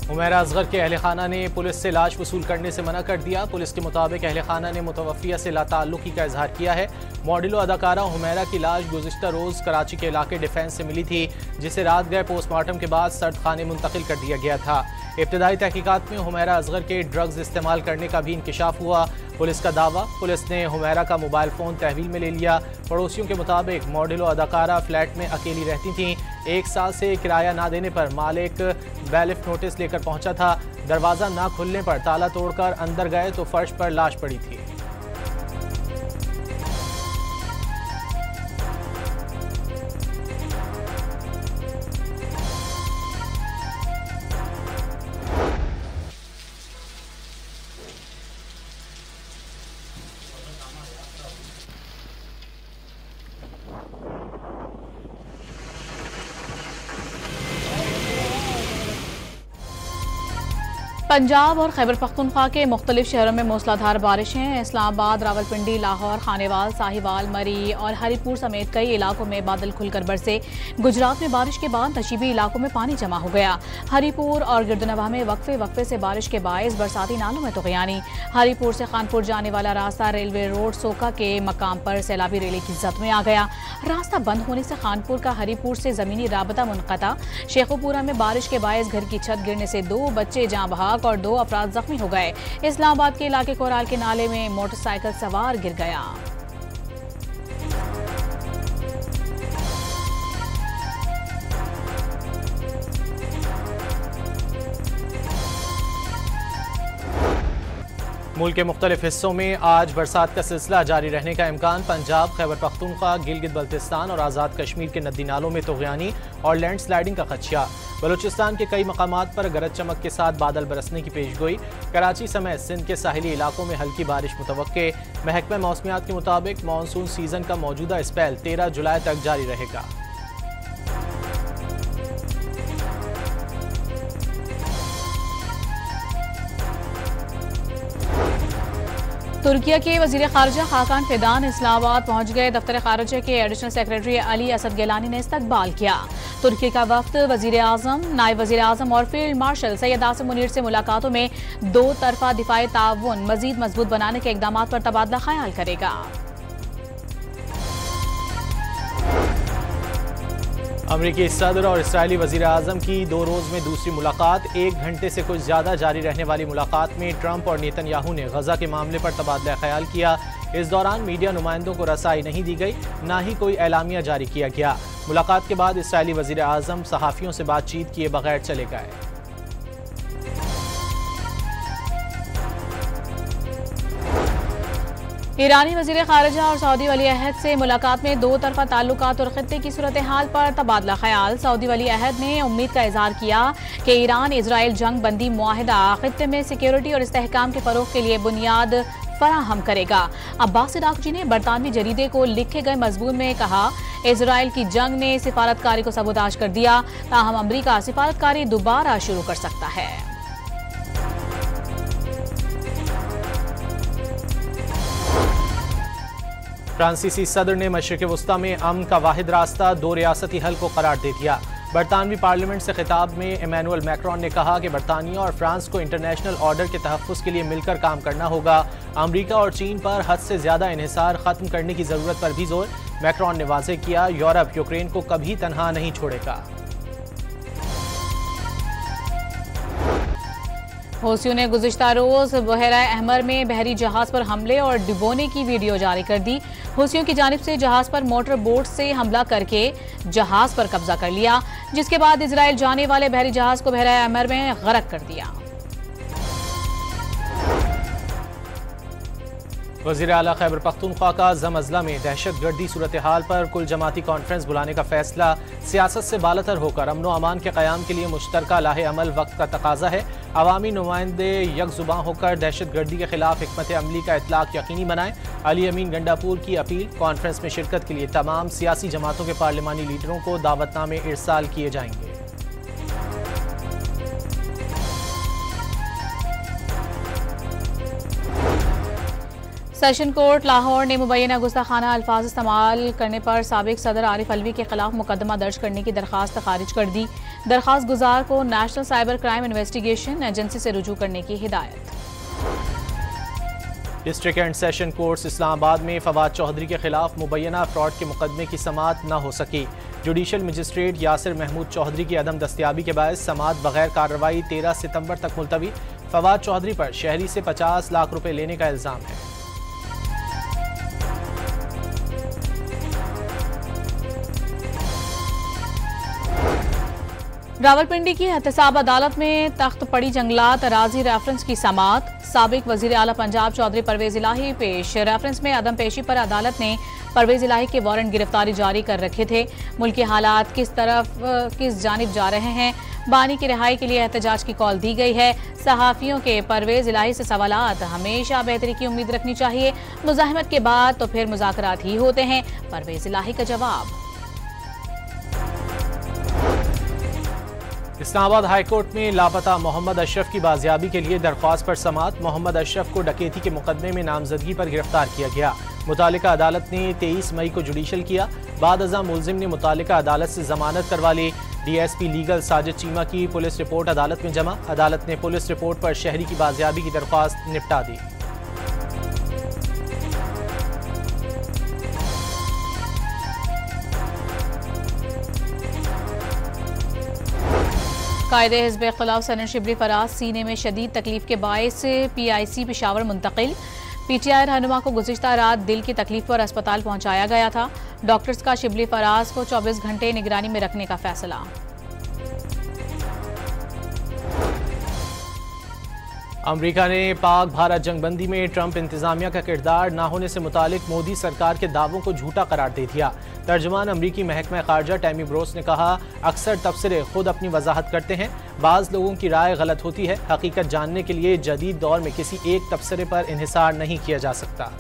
हुमैरा असगर के अहल खाना ने पुलिस से लाश वसूल करने से मना कर दिया। पुलिस के मुताबिक अहल खाना ने मुतवफ़िया से लाताल्लुकी का इजहार किया है। मॉडलो अदाकारा हुमैरा की लाश गुज़िश्ता रोज़ कराची के इलाके डिफेंस से मिली थी, जिसे रात गए पोस्टमार्टम के बाद सर्द खाने मुंतकिल कर दिया गया था। इब्तदाई तहकीकात में हुमैरा असगर के ड्रग्स इस्तेमाल करने का भी इंकिशाफ हुआ। पुलिस का दावा, पुलिस ने हुमैरा का मोबाइल फ़ोन तहवील में ले लिया। पड़ोसियों के मुताबिक मॉडलो अदाकारा फ्लैट में अकेली रहती थीं। 1 साल से किराया ना देने पर मालिक बैलिफ नोटिस लेकर पहुंचा था। दरवाज़ा ना खुलने पर ताला तोड़कर अंदर गए तो फर्श पर लाश पड़ी थी। पंजाब और खैबर पख्तूनख्वा के मुख्तलिफ शहरों में मूसलाधार बारिशें। इस्लामाबाद, रावलपिंडी, लाहौर, खानेवाल, साहिवाल, मरी और हरिपुर समेत कई इलाकों में बादल खुलकर बरसे। गुजरात में बारिश के बाद नशीबी इलाकों में पानी जमा हो गया। हरिपुर और गिरदनवाह में वक्फे से बारिश के बायस बरसाती नालों में तुग़यानी। हरिपुर से खानपुर जाने वाला रास्ता रेलवे रोड सोका के मकाम पर सैलाबी रैली की जद में आ गया। रास्ता बंद होने से खानपुर का हरिपुर से जमीनी राबता मुनक़ता। शेखुपुरा में बारिश के बायस घर की छत गिरने से 2 बच्चे जाँ बहक और 2 अफराद जख्मी हो गए। इस्लामाबाद के इलाके कोराल के नाले में मोटरसाइकिल सवार गिर गया। मुल्क के मुख्तलिफ हिस्सों में आज बरसात का सिलसिला जारी रहने का इम्कान। पंजाब, खैबर पख्तूनख्वा, गिलगित बल्तिस्तान और आज़ाद कश्मीर के नदी नालों में तुग़यानी और लैंड स्लाइडिंग का खदशा। बलूचिस्तान के कई मकामात पर गरज चमक के साथ बादल बरसने की पेशगोई। कराची समेत सिंध के साहिली इलाकों में हल्की बारिश मुतवक्के। महकमा मौसमियात के मुताबिक मानसून सीजन का मौजूदा स्पेल 13 जुलाई तक जारी रहेगा। तुर्किया के वज़ीर ख़ारिजा खाकान फिदान इस्लामाबाद पहुंच गए। दफ्तर ख़ारिजा के additional secretary Ali Asad Gilani ने इस्तकबाल किया। तुर्की का वफ्द वज़ीर आज़म, नायब वज़ीर आज़म और फील्ड मार्शल सैयद आसिम मुनीर से मुलाकातों में 2 तरफ़ा दिफ़ाई ताउन मज़ीद मजबूत बनाने के इक़दाम पर तबादला ख्याल करेगा। अमरीकी सदर और इसराइली वज़ीर आज़म की 2 रोज़ में दूसरी मुलाकात। 1 घंटे से कुछ ज़्यादा जारी रहने वाली मुलाकात में ट्रंप और नेतन्याहू ने गज़ा के मामले पर तबादला ख्याल किया। इस दौरान मीडिया नुमाइंदों को रसाई नहीं दी गई, ना ही कोई एलामिया जारी किया गया। मुलाकात के बाद इसराइली वज़ीर आज़म सहाफ़ियों से बातचीत किए बगैर चले गए। ईरानी वज़ीर ख़ारिजा और सऊदी वली अहद से मुलाकात में 2 तरफ़ा ताल्लुकात और खित्ते की सूरत हाल पर तबादला ख्याल। सऊदी वली अहद ने उम्मीद का इजहार किया कि ईरान इजराइल जंग बंदी मुआहिदा खित्ते में सिक्योरिटी और इस्तेहकाम के फ़रोग़ के लिए बुनियाद फराहम करेगा। अब्बास इराक़ची ने बरतानवी जरीदे को लिखे गए मज़मून में कहा, इजराइल की जंग ने सिफारतकारी को सबूताज कर दिया, ताहम अमरीका सिफारतकारी दोबारा शुरू कर सकता है। फ्रांसीसी सदर ने मशरिक़ वस्ता में अमन का वाहिद रास्ता 2 रियासती हल को करार दे दिया। बरतानवी पार्लियामेंट से खिताब में इमैनुअल मैक्रोन ने कहा कि बरतानिया और फ्रांस को इंटरनेशनल ऑर्डर के तहफ़्फ़ुज़ के लिए मिलकर काम करना होगा। अमरीका और चीन पर हद से ज़्यादा इन्हिसार ख़त्म करने की ज़रूरत पर भी जोर। मैक्रोन ने वाज़ेह किया, यूरोप यूक्रेन को कभी तनहा नहीं छोड़ेगा। हौसियों ने गुज़िश्ता रोज़ बहरा अहमर में बहरी जहाज़ पर हमले और डिबोने की वीडियो जारी कर दी। हौसियों की जानिब से जहाज़ पर मोटर बोट से हमला करके जहाज़ पर कब्जा कर लिया, जिसके बाद इजराइल जाने वाले बहरी जहाज़ को बहरा अहमर में गर्क कर दिया। वज़ीर आला खैबर पख्तूनख्वा का ज़म-अज़ला में दहशत गर्दी सूरत हाल पर कुल जमाती कॉन्फ्रेंस बुलाने का फैसला। सियासत से बालातर होकर अमन व अमान के क़याम के लिए मुश्तरका लाहे अमल वक्त का तकाजा है। अवामी नुमाइंदे यकजुबां होकर दहशत गर्दी के खिलाफ हिकमत अमली का इतलाक़ यकीनी बनाएं। अली अमीन गंडापुर की अपील। कॉन्फ्रेंस में शिरकत के लिए तमाम सियासी जमातों के पार्लिमानी लीडरों को दावतनामे इरसाल किए जाएंगे। सेशन कोर्ट लाहौर ने मुबैना गुस्ताखाना अल्फाज इस्तेमाल करने पर साबिक सदर आरिफ अलवी के खिलाफ मुकदमा दर्ज करने की दरखास्त खारिज कर दी। दरखास्त गुजार को national cyber crime investigation agency से रुजू करने की हिदायत। District and session courts Islamabad में फवाद चौधरी के खिलाफ मुबैना फ्रॉड के मुकदमे की समाअत न हो सकी। जुडिशल मजिस्ट्रेट यासिर महमूद चौधरी की अदम दस्तियाबी के बायस समाअत बगैर कार्रवाई 13 सितंबर तक मुलतवी। फवाद चौधरी पर शहरी से 50 लाख रुपए लेने का इल्जाम है। रावलपिंडी की एहतसाब अदालत में तख्त पड़ी जंगलात अराजी रेफरेंस की समाअत। साबिक वजीर आला पंजाब चौधरी परवेज इलाही पेश। रेफरेंस में अदम पेशी पर अदालत ने परवेज इलाही के वारंट गिरफ्तारी जारी कर रखे थे। मुल्क के हालात किस जानिब जा रहे हैं, बानी की रिहाई के लिए एहतजाज की कॉल दी गई है। सहाफियों के परवेज इलाही से सवालात, हमेशा बेहतरी की उम्मीद रखनी चाहिए, मुजाहिमत के बाद तो फिर मुज़ाकरात ही होते हैं, परवेज इलाही का जवाब। इस्लामाबाद हाईकोर्ट में लापता मोहम्मद अशरफ की बाजियाबी के लिए दरख्वास्त पर समाअत। मोहम्मद अशरफ को डकैती के मुकदमे में नामजदगी पर गिरफ्तार किया गया। मुतालिका अदालत ने 23 मई को जुडिशल किया। बाद अज़ा मुलजिम ने मुतालिका अदालत से जमानत करवा ली। DSP लीगल साजिद चीमा की पुलिस रिपोर्ट अदालत में जमा। अदालत ने पुलिस रिपोर्ट पर शहरी की बाजियाबी की दरख्वास्त निपटा दी। कायदे हिज़्ब इख्तिलाफ सनर शिबली फराज सीने में शदीद तकलीफ के बायस PIC पेशावर मुंतकिल। PTI रहनुमा को गुज़िश्ता रात दिल की तकलीफ पर अस्पताल पहुंचाया गया था। डॉक्टर्स का शिबली फराज को 24 घंटे निगरानी में रखने का फैसला। अमरीका ने पाक भारत जंगबंदी में ट्रंप इंतजामिया का किरदार न होने से मुतालिक मोदी सरकार के दावों को झूठा करार दे दिया। तर्जुमान अमरीकी महकमा खारजा टैमी ब्रोस ने कहा, अक्सर तबसरे खुद अपनी वजाहत करते हैं, बाज़ लोगों की राय गलत होती है। हकीकत जानने के लिए जदीद दौर में किसी एक तबसरे पर इन्हिसार नहीं किया जा सकता।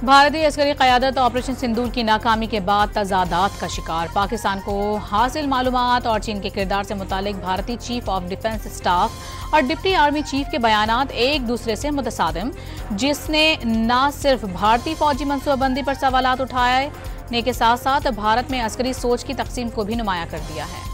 भारतीय अस्करी क़यादत ऑपरेशन सिंदूर की नाकामी के बाद तजादात का शिकार। पाकिस्तान को हासिल मालूमात और चीन के किरदार से मुतालिक भारतीय चीफ ऑफ डिफेंस स्टाफ और डिप्टी आर्मी चीफ के बयानात एक दूसरे से मुतसादिम, जिसने न सिर्फ भारतीय फौजी मनसूबाबंदी पर सवालात उठाने के साथ साथ भारत में अस्करी सोच की तकसीम को भी नुमाया कर दिया है।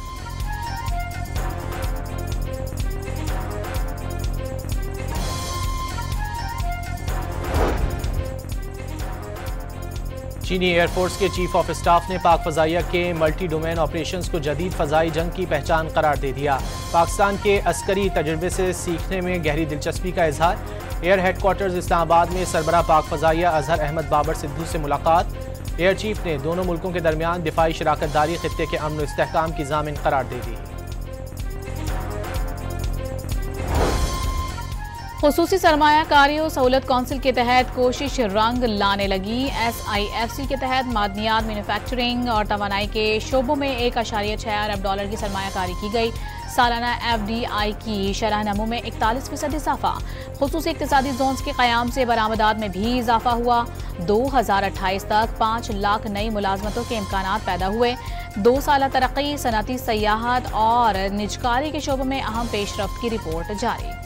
चीनी एयरफोर्स के चीफ ऑफ स्टाफ ने पाक फ़ज़ाइया के मल्टी डोमेन ऑपरेशंस को जदीद फ़ज़ाई जंग की पहचान करार दे दिया। पाकिस्तान के अस्करी तजुर्बे से सीखने में गहरी दिलचस्पी का इजहार। एयर हेडक्वार्टर्स इस्लामाबाद में सरबराह पाक फ़ज़ाइया अजहर अहमद बाबर सिद्धू से मुलाकात। एयर चीफ ने दोनों मुल्कों के दरमियान दिफाई शराकत दारी खित्ते के अमन व इस्तेहकाम की ज़ामिन करार दे दी। खुसूसी सरमायाकारी और सहूलत कौंसिल के तहत कोशिश रंग लाने लगी। SIFC के तहत मादनियात, मैन्युफैक्चरिंग और तवानाई के शोबों में $1.6 अरब की सरमायाकारी की गई। सालाना FDI की शरह नमू में 41% इजाफा। खुसूसी इक्तिसादी जोन्स के क़याम से बरामदात में भी इजाफा हुआ। 2028 तक 5 लाख नई मुलाजमतों के इम्कानात पैदा हुए। 2 साला तरक्की, सनती सयाहत और निजकारी के शोबों में अहम पेशरफ्त की रिपोर्ट जारी।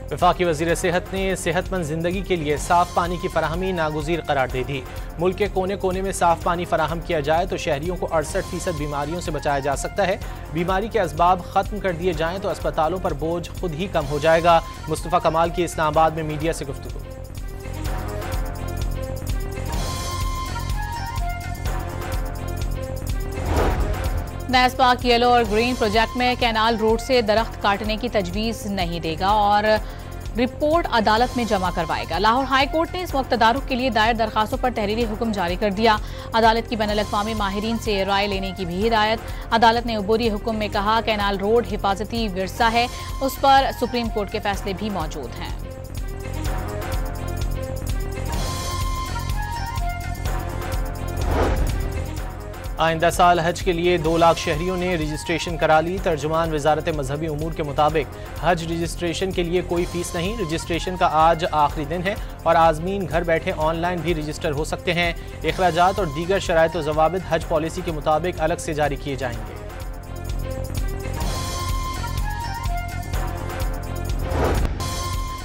वफाकी वज़ीर सेहत ने सेहतमंद जिंदगी के लिए साफ पानी की फराहमी नागुज़ीर करार दे दी। मुल्क के कोने कोने में साफ पानी फराहम किया जाए तो शहरियों को 68% बीमारियों से बचाया जा सकता है। बीमारी के असबाब खत्म कर दिए जाएं तो अस्पतालों पर बोझ खुद ही कम हो जाएगा। मुस्तफ़ा कमाल की इस्लामाबाद में मीडिया से गुफ्तगू। नेस्पाक येलो और ग्रीन प्रोजेक्ट में कैनाल रोड से दरख्त काटने की तजवीज़ नहीं देगा और रिपोर्ट अदालत में जमा करवाएगा। लाहौर हाई कोर्ट ने इस वक्त तदारुक के लिए दायर दरखास्तों पर तहरीरी हुक्म जारी कर दिया। अदालत की बैनुल-अक़वामी माहिरीन से राय लेने की भी हिदायत। अदालत ने अबूरी हुक्म में कहा, कैनाल रोड हिफाजती विरसा है, उस पर सुप्रीम कोर्ट के फैसले भी मौजूद हैं। आइंदा साल हज के लिए 2 लाख शहरियों ने रजिस्ट्रेशन करा ली। तर्जुमान वजारत मजहबी उमूर के मुताबिक हज रजिस्ट्रेशन के लिए कोई फीस नहीं। रजिस्ट्रेशन का आज आखिरी दिन है और आज़मीन घर बैठे ऑनलाइन भी रजिस्टर हो सकते हैं। इखराजात और दीगर शराइत व ज़वाबित हज पॉलिसी के मुताबिक अलग से जारी किए जाएंगे।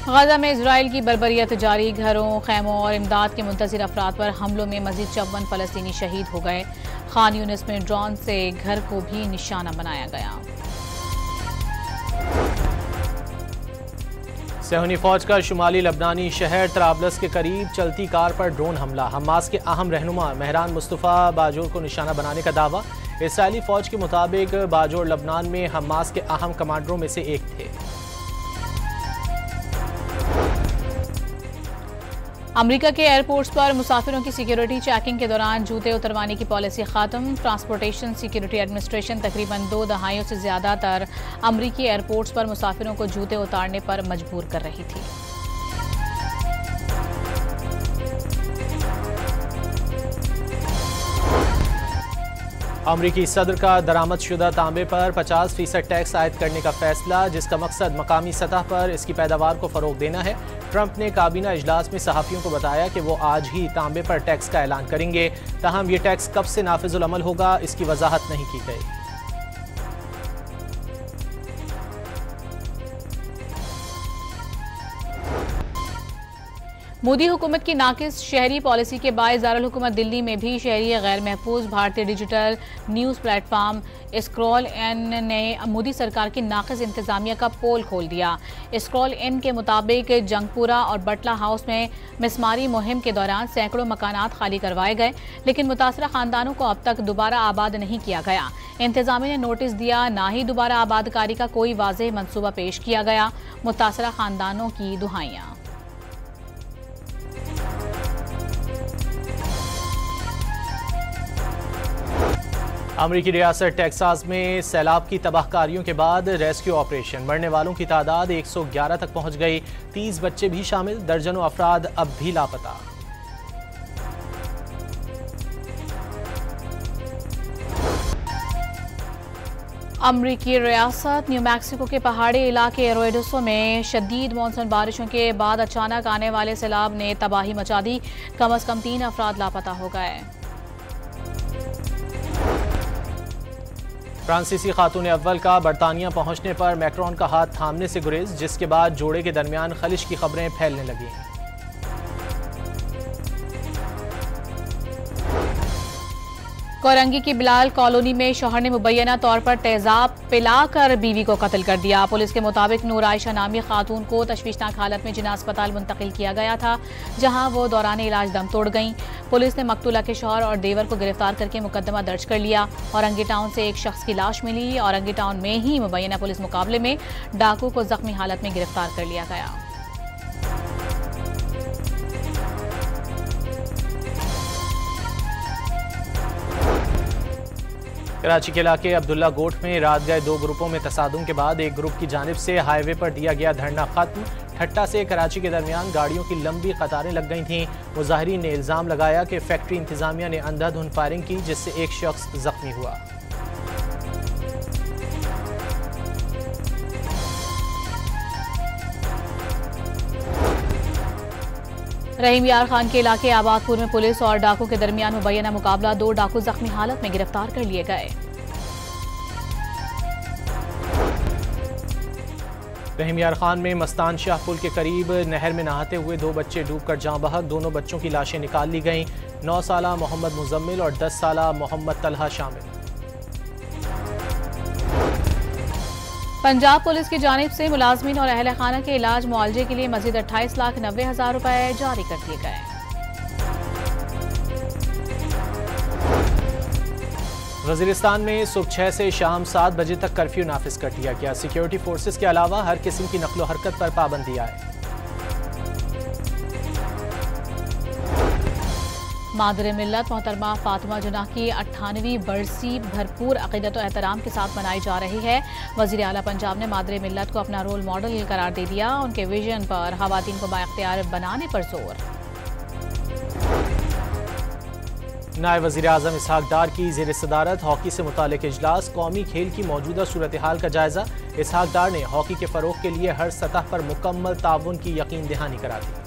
गाजा में इजराइल की बर्बरियत जारी। घरों, खैमों और इमदाद के मुंतज़िर अफराद पर हमलों में मजीद 54 फ़लस्तीनी शहीद हो गए। खान यूनिस में ड्रोन से घर को भी निशाना बनाया गया। सेहूनी फौज का शुमाली लबनानी शहर तराबलस के करीब चलती कार पर ड्रोन हमला। हमास के अहम रहनुमा मेहरान मुस्तफ़ा बाजोर को निशाना बनाने का दावा। इसराइली फौज के मुताबिक बाजोर लबनान में हमास के अहम कमांडरों में से एक थे। अमेरिका के एयरपोर्ट्स पर मुसाफिरों की सिक्योरिटी चेकिंग के दौरान जूते उतरवाने की पॉलिसी खत्म। ट्रांसपोर्टेशन सिक्योरिटी एडमिनिस्ट्रेशन तकरीबन 2 दहाइयों से ज्यादातर अमेरिकी एयरपोर्ट्स पर मुसाफिरों को जूते उतारने पर मजबूर कर रही थी। अमरीकी सदर का दरामदशुदा तांबे पर 50% टैक्स आयद करने का फैसला, जिसका मकसद मकामी सतह पर इसकी पैदावार को फरोग देना है। ट्रंप ने काबीना इजलास में सहाफियों को बताया कि वो आज ही तांबे पर टैक्स का ऐलान करेंगे। ताहम ये टैक्स कब से नाफिजुल अमल होगा, इसकी वजाहत नहीं की गई। मोदी हुकूमत की नाकिस शहरी पॉलिसी के बायस दारुल हुकूमत दिल्ली में भी शहरी गैर महफूज भारतीय डिजिटल न्यूज़ प्लेटफॉर्म स्क्रॉल इन ने मोदी सरकार की नाकिस इंतजामिया का पोल खोल दिया। स्क्रॉल इन के मुताबिक जंगपुरा और बटला हाउस में मिसमारी मुहिम के दौरान सैकड़ों मकानात खाली करवाए गए, लेकिन मुतासरा खानदानों को अब तक दोबारा आबाद नहीं किया गया। इंतजामिया ने नोटिस दिया, ना ही दोबारा आबादकारी का कोई वाज़ेह मनसूबा पेश किया गया। मुतासरा खानदानों की दुहाइयाँ। अमरीकी रियासत टेक्सास में सैलाब की तबाहकारियों के बाद रेस्क्यू ऑपरेशन। मरने वालों की तादाद 111 तक पहुंच गई। 30 बच्चे भी शामिल, दर्जनों अफराद अब भी लापता। अमरीकी रियासत न्यू मैक्सिको के पहाड़ी इलाके एरोएडोसो में शदीद मॉनसून बारिशों के बाद अचानक आने वाले सैलाब ने तबाही मचा दी। कम से कम 3 अफराद लापता हो गए। फ्रांसीसी खातून अव्वल का बरतानिया पहुंचने पर मैक्रोन का हाथ थामने से गुरेज, जिसके बाद जोड़े के दरमियान खलिश की खबरें फैलने लगी। कोरंगी की बिलाल कॉलोनी में शौहर ने मुबैना तौर पर तेजाब पिलाकर बीवी को कत्ल कर दिया। पुलिस के मुताबिक नूर आयशा नामी खातून को तशवीशनाक हालत में जिना अस्पताल मुंतकिल किया गया था, जहां वो दौरान इलाज दम तोड़ गईं। पुलिस ने मकतूला के शौहर और देवर को गिरफ्तार करके मुकदमा दर्ज कर लिया। औरंगी टाउन से एक शख्स की लाश मिली। औरंगी टाउन में ही मुबैना पुलिस मुकाबले में डाकू को जख्मी हालत में गिरफ्तार कर लिया गया। कराची के इलाके अब्दुल्ला गोट में रात गए 2 ग्रुपों में तसादुम के बाद एक ग्रुप की जानिब से हाईवे पर दिया गया धरना खत्म। ठट्टा से कराची के दरमियान गाड़ियों की लंबी कतारें लग गई थीं। मुजाहिरीन ने इल्जाम लगाया कि फैक्ट्री इंतजामिया ने अंधाधुंध फायरिंग की, जिससे एक शख्स जख्मी हुआ। रहीम यार खान के इलाके आबादपुर में पुलिस और डाकू के दरमियान मुबैना मुकाबला। 2 डाकू जख्मी हालत में गिरफ्तार कर लिए गए। रहीम यार खान में मस्तान शाह पुल के करीब नहर में नहाते हुए 2 बच्चे डूबकर जाँ बहक। दोनों बच्चों की लाशें निकाल ली गईं। 9 साला मोहम्मद मुजम्मिल और 10 साला मोहम्मद तलहा शामिल। पंजाब पुलिस की जानिब से मुलाजमीन और अहल खाना के इलाज मुआवजे के लिए मजीद 28,90,000 रुपए जारी कर दिए गए। वजीरिस्तान में सुबह 6 से शाम 7 बजे तक कर्फ्यू नाफिज कर दिया गया। सिक्योरिटी फोर्सेस के अलावा हर किस्म की नकलो हरकत पर पाबंदी आए। मादर मिल्लत मोहतरमा फातिमा जुनाह की 98वीं बरसी भरपूर अक़ीदत और एहतराम के साथ मनाई जा रही है। वज़ीर आला पंजाब ने मादर मिल्लत को अपना रोल मॉडल करार दे दिया। उनके विजन पर ख़वातीन को बाइख्तियार बनाने पर जोर। नायब वज़ीर आज़म इसहाक डार की ज़ेर सदारत हॉकी से मुताल्लिक़ इजलास, कौमी खेल की मौजूदा सूरत हाल का जायज़ा। इसहाक डार ने हॉकी के फ़रोग़ के लिए हर सतह पर मुकम्मल ताउन की यकीन दहानी करा दी।